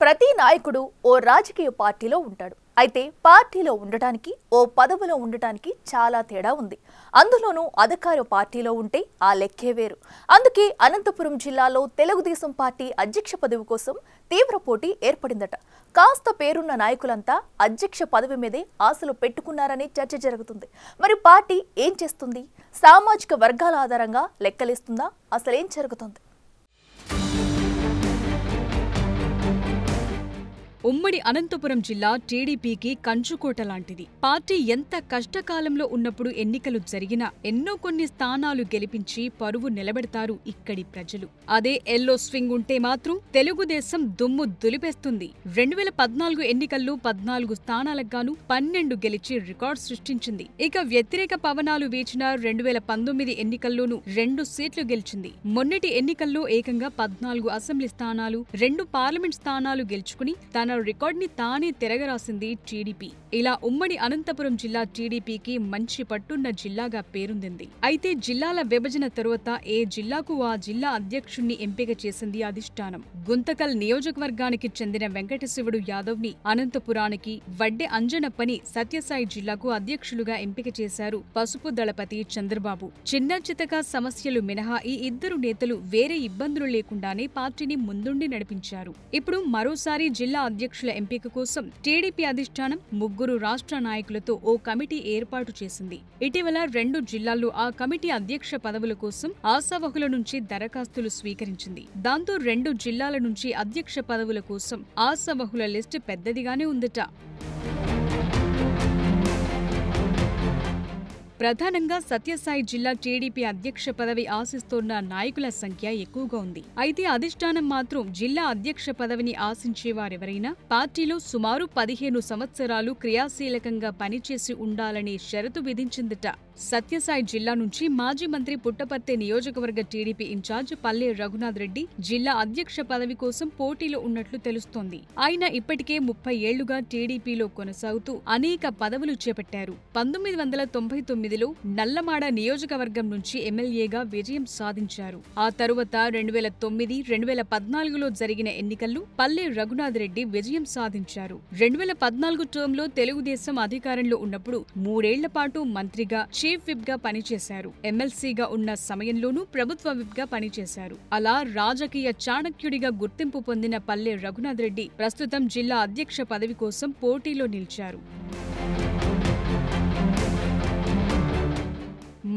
ప్రతి నాయకుడు ఓ రాజకీయ పార్టీలో ఉంటాడు. అయితే పార్టీలో ఉండటానికి ఓ పదవిలో ఉండటానికి చాలా తేడా ఉంది. అందులోనూ అధికార పార్టీలో ఉంటే ఆ లెక్కే వేరు. అందుకే అనంతపురం జిల్లాలో తెలుగుదేశం పార్టీ అధ్యక్ష పదవి కోసం తీవ్ర పోటీ ఏర్పడిందట. కాస్త పేరున్న నాయకులంతా అధ్యక్ష పదవి మీదే ఆశలు పెట్టుకున్నారనే చర్చ జరుగుతుంది. మరి పార్టీ ఏం చేస్తుంది? సామాజిక వర్గాల ఆధారంగా లెక్కలేస్తుందా? అసలేం జరుగుతుంది? ఉమ్మడి అనంతపురం జిల్లా టీడీపీకి కంచుకోట లాంటిది. పార్టీ ఎంత కష్టకాలంలో ఉన్నప్పుడు ఎన్నికలు జరిగినా ఎన్నో కొన్ని స్థానాలు గెలిపించి పరువు నిలబెడతారు ఇక్కడి ప్రజలు. అదే ఎల్లో స్వింగ్ ఉంటే మాత్రం తెలుగుదేశం దుమ్ము దులిపేస్తుంది. 2014 ఎన్నికల్లో 14 స్థానాలకు గాను 12 గెలిచి రికార్డు సృష్టించింది. ఇక వ్యతిరేక పవనాలు వీచిన 2019 ఎన్నికల్లోనూ 2 సీట్లు గెలిచింది. మొన్నటి ఎన్నికల్లో ఏకంగా 14 అసెంబ్లీ స్థానాలు, 2 పార్లమెంట్ స్థానాలు గెలుచుకుని తన రికార్డ్ ని తానే తిరగరాసింది టీడీపీ. ఇలా ఉమ్మడి అనంతపురం జిల్లా టీడీపీకి మంచి పట్టున్న జిల్లాగా పేరొందింది. అయితే జిల్లాల విభజన తరువాత ఏ జిల్లాకు ఆ జిల్లా అధ్యక్షుణ్ణి ఎంపిక చేసింది అధిష్టానం. గుంతకల్ నియోజకవర్గానికి చెందిన వెంకటశివుడు యాదవ్ ని అనంతపురానికి, వడ్డె అంజనప్పని సత్యసాయి జిల్లాకు అధ్యక్షులుగా ఎంపిక చేశారు పసుపు దళపతి చంద్రబాబు. చిన్న చితక సమస్యలు మినహా ఈ ఇద్దరు నేతలు వేరే ఇబ్బందులు లేకుండానే పార్టీని ముందుండి నడిపించారు. ఇప్పుడు మరోసారి జిల్లా అధ్యక్షుల ఎంపిక కోసం టీడీపీ అధిష్టానం 3 రాష్ట్ర నాయకులతో ఓ కమిటీ ఏర్పాటు చేసింది. ఇటీవల 2 జిల్లాల్లో ఆ కమిటీ అధ్యక్ష పదవుల కోసం ఆశావహుల నుంచి దరఖాస్తులు స్వీకరించింది. దాంతో 2 జిల్లాల నుంచి అధ్యక్ష పదవుల కోసం ఆశావహుల లిస్టు పెద్దదిగానే ఉందట. ప్రధానంగా సత్యసాయి జిల్లా టీడీపీ అధ్యక్ష పదవి ఆశిస్తోన్న నాయకుల సంఖ్య ఎక్కువగా ఉంది. అయితే అధిష్టానం మాత్రం జిల్లా అధ్యక్ష పదవిని ఆశించేవారెవరైనా పార్టీలో సుమారు 15 సంవత్సరాలు క్రియాశీలకంగా పనిచేసి ఉండాలనే షరతు విధించిందట. సత్యసాయి జిల్లా నుంచి మాజీ మంత్రి పుట్టపర్తి నియోజకవర్గ టీడీపీ ఇన్ఛార్జ్ పల్లె రఘునాథ్ రెడ్డి జిల్లా అధ్యక్ష పదవి కోసం పోటీలో ఉన్నట్లు తెలుస్తోంది. ఆయన ఇప్పటికే 30 ఏళ్లుగా టీడీపీలో కొనసాగుతూ అనేక పదవులు చేపట్టారు. 1999లో నల్లమాడ నియోజకవర్గం నుంచి ఎమ్మెల్యేగా విజయం సాధించారు. ఆ తరువాత 2009, 2014లో జరిగిన ఎన్నికల్లో పల్లె రఘునాథ్ రెడ్డి విజయం సాధించారు. 2014 టర్మ్లో తెలుగుదేశం అధికారంలో ఉన్నప్పుడు 3 ఏళ్ల పాటు మంత్రిగా, చీఫ్ విప్ గా పనిచేశారు. ఎమ్మెల్సీగా ఉన్న సమయంలోనూ ప్రభుత్వ విప్ గా పనిచేశారు. అలా రాజకీయ చాణక్యుడిగా గుర్తింపు పొందిన పల్లె రఘునాథ్ రెడ్డి ప్రస్తుతం జిల్లా అధ్యక్ష పదవి కోసం పోటీలో నిలిచారు.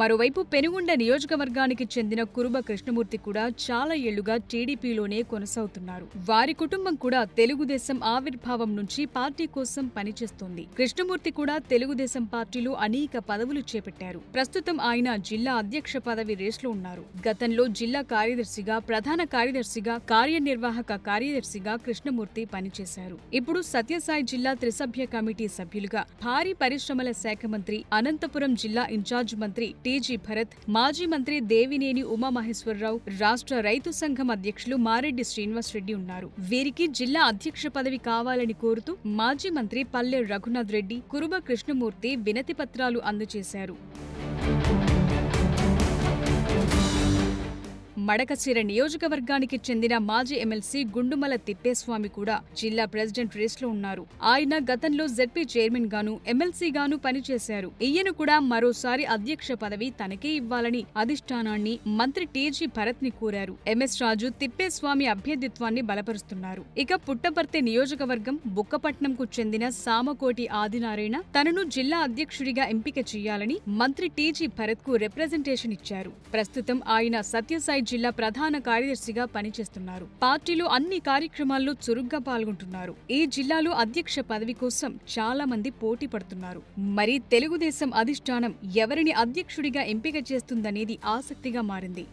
మరోవైపు పెనుగొండ నియోజకవర్గానికి చెందిన కురుబ కృష్ణమూర్తి కూడా చాలా ఏళ్లుగా టీడీపీలోనే కొనసాగుతున్నారు. వారి కుటుంబం కూడా తెలుగుదేశం ఆవిర్భావం నుంచి పార్టీ కోసం పనిచేస్తోంది. కృష్ణమూర్తి కూడా తెలుగుదేశం పార్టీలో అనేక పదవులు చేపట్టారు. ప్రస్తుతం ఆయన జిల్లా అధ్యక్ష పదవి రేస్లో ఉన్నారు. గతంలో జిల్లా కార్యదర్శిగా, ప్రధాన కార్యదర్శిగా, కార్యనిర్వాహక కార్యదర్శిగా కృష్ణమూర్తి పనిచేశారు. ఇప్పుడు సత్యసాయి జిల్లా త్రిసభ్య కమిటీ సభ్యులుగా, భారీ పరిశ్రమల శాఖ మంత్రి, అనంతపురం జిల్లా ఇన్ఛార్జ్ మంత్రి టీజీ భరత్, మాజీ మంత్రి దేవినేని ఉమామహేశ్వరరావు, రాష్ట్ర రైతు సంఘం అధ్యక్షులు మారెడ్డి శ్రీనివాస్ రెడ్డి ఉన్నారు. వీరికి జిల్లా అధ్యక్ష పదవి కావాలని కోరుతూ మాజీ మంత్రి పల్లె రఘునాథ్ రెడ్డి, కురుబ కృష్ణమూర్తి వినతి పత్రాలు అందజేశారు. మడకశిర నియోజకవర్గానికి చెందిన మాజీ ఎమ్మెల్సీ గుండుమల తిప్పేస్వామి కూడా జిల్లా ప్రెసిడెంట్ రేస్లో ఉన్నారు. ఆయన గతంలో జెడ్పీ చైర్మన్ గాను, ఎమ్మెల్సీ గాను పనిచేశారు. ఈయన కూడా మరోసారి అధ్యక్ష పదవి తనకే ఇవ్వాలని అధిష్టానాన్ని, మంత్రి టీజీ భరత్ ని కోరారు. ఎంఎస్ రాజు తిప్పేస్వామి అభ్యర్థిత్వాన్ని బలపరుస్తున్నారు. ఇక పుట్టపర్తి నియోజకవర్గం బుక్కపట్నంకు చెందిన సామకోటి ఆదినారాయణ తనను జిల్లా అధ్యక్షుడిగా ఎంపిక చేయాలని మంత్రి టీజీ భరత్ కు రిప్రజెంటేషన్ ఇచ్చారు. ప్రస్తుతం ఆయన సత్యసాయి జిల్లా ప్రధాన కార్యదర్శిగా పనిచేస్తున్నారు. పార్టీలో అన్ని కార్యక్రమాల్లో చురుగ్గా పాల్గొంటున్నారు. ఈ జిల్లాలో అధ్యక్ష పదవి కోసం చాలా మంది పోటీ పడుతున్నారు. మరి తెలుగుదేశం అధిష్టానం ఎవరిని అధ్యక్షుడిగా ఎంపిక చేస్తుందనేది ఆసక్తిగా మారింది.